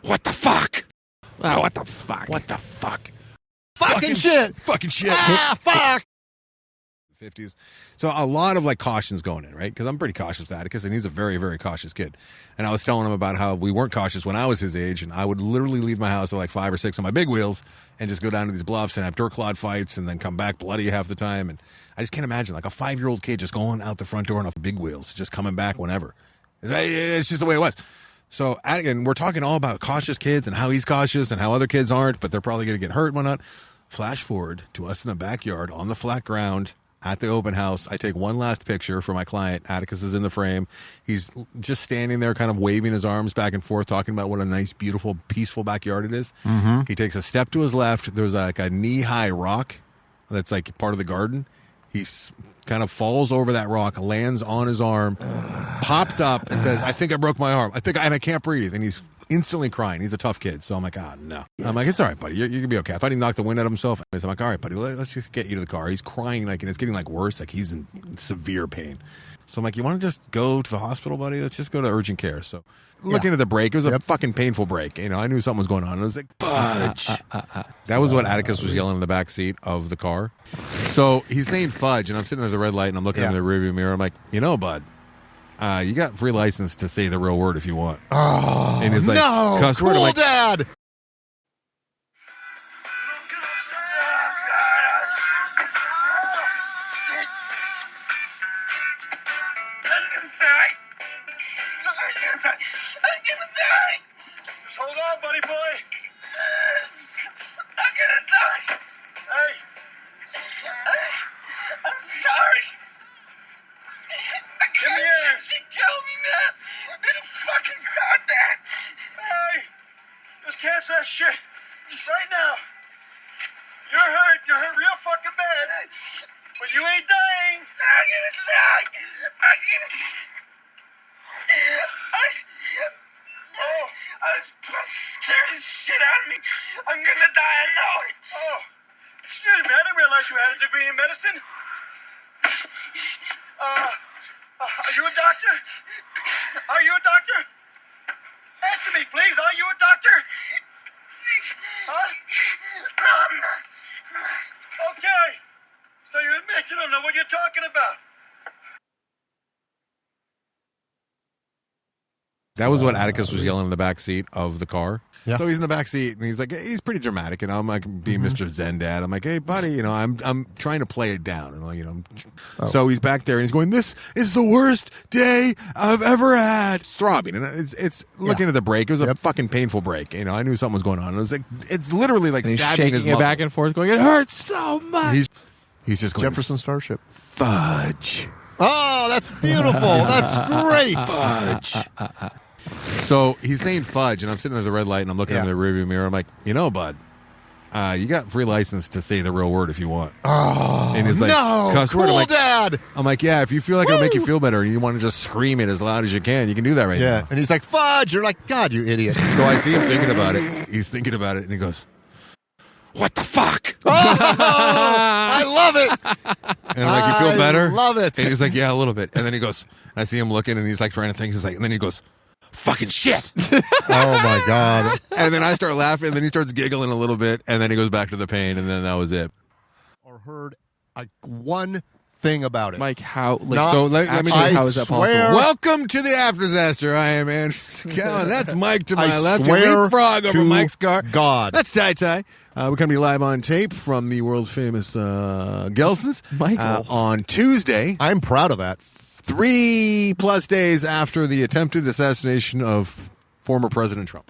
What the fuck? Oh, what the fuck? What the fuck? Fucking shit. Fucking shit. Ah, fuck. 50s. So a lot of like cautions going in, right? Because I'm pretty cautious with Atticus, and he's a very, very cautious kid. And I was telling him about how we weren't cautious when I was his age, and I would literally leave my house at like 5 or 6 on my big wheels and just go down to these bluffs and have dirt clod fights and then come back bloody half the time. And I just can't imagine like a 5-year-old kid just going out the front door on a big wheels, just coming back whenever. It's just the way it was. So, and we're talking all about cautious kids and how he's cautious and how other kids aren't, but they're probably going to get hurt and whatnot. Flash forward to us in the backyard on the flat ground at the open house. I take one last picture for my client. Atticus is in the frame. He's just standing there kind of waving his arms back and forth, talking about what a nice, beautiful, peaceful backyard it is. Mm-hmm. He takes a step to his left. There's like a knee-high rock that's like part of the garden. He kind of falls over that rock, lands on his arm, pops up and says, I think I broke my arm. And I can't breathe. And he's instantly crying. He's a tough kid. So I'm like, no. I'm like, it's all right, buddy. You're going to be okay. I thought he knocked the wind out of himself. I'm like, all right, buddy, let's just get you to the car. He's crying, like, and it's getting like worse. Like he's in severe pain. So I'm like, you want to just go to the hospital, buddy? Let's just go to urgent care. So looking at the break, it was a fucking painful break. You know, I knew something was going on. I was like, fudge. That was what Atticus was yelling in the back seat of the car. So he's saying fudge, and I'm sitting at the red light, and I'm looking in the rearview mirror. I'm like, bud, you got free license to say the real word if you want. Oh, and it's like, no, cuss word. cool, Like, Dad. Hold on, buddy boy. I'm gonna die. Hey. I'm sorry. I can't. She killed me, man. I fucking got that. Hey. Let's cancel that shit. Right now. You're hurt. You're hurt real fucking bad. But you ain't dying. I'm gonna die. I was scared the shit out of me. I'm gonna die, I know it. Oh, excuse me, I didn't realize you had a degree in medicine. Are you a doctor? Are you a doctor? Answer me, please. Are you a doctor? Huh? No, I'm not. Okay. So you admit you don't know what you're talking about. that was what Atticus was yelling in the back seat of the car. Yeah. So he's in the back seat and he's like, he's pretty dramatic, and I'm like being Mr. Zen Dad. I'm like, hey buddy, I'm trying to play it down, and So he's back there and he's going, this is the worst day I've ever had. It's throbbing, and it's looking at the break. It was a fucking painful break. I knew something was going on. It was like, it's literally like and stabbing he's his shaking it muscle. back and forth, going, it hurts so much. He's just going, Jefferson Starship. fudge. Oh, that's beautiful. That's great. Fudge. So he's saying fudge, and I'm sitting at the red light, and I'm looking in the rearview mirror. I'm like, bud, you got free license to say the real word if you want. Oh, and he's like, no, cuss word. cool, I'm like, Dad. I'm like, yeah, if you feel like it'll make you feel better and you want to just scream it as loud as you can do that right now. Yeah, and he's like, fudge. You're like, God, you idiot. So I see him thinking about it. He's thinking about it, and he goes, what the fuck? Oh, I love it. And I'm like, you feel better? I love it. And he's like, yeah, a little bit. And then he goes, I see him looking, and he's like trying to think. He's like, and then he goes, fucking shit. Oh my God. And then I start laughing, and then he starts giggling a little bit, and then he goes back to the pain, and then that was it. Or heard one thing about it. Mike, how? So let me I how is that swear- possible? Welcome to the After Disaster. I am Andrew Scanlon. That's Mike to my I left. swear You leapfrog over to Mike's car. God. That's Ty Ty. We're going to be live on tape from the world famous Gelson's Michael. on Tuesday. I'm proud of that. 3+ days after the attempted assassination of former President Trump.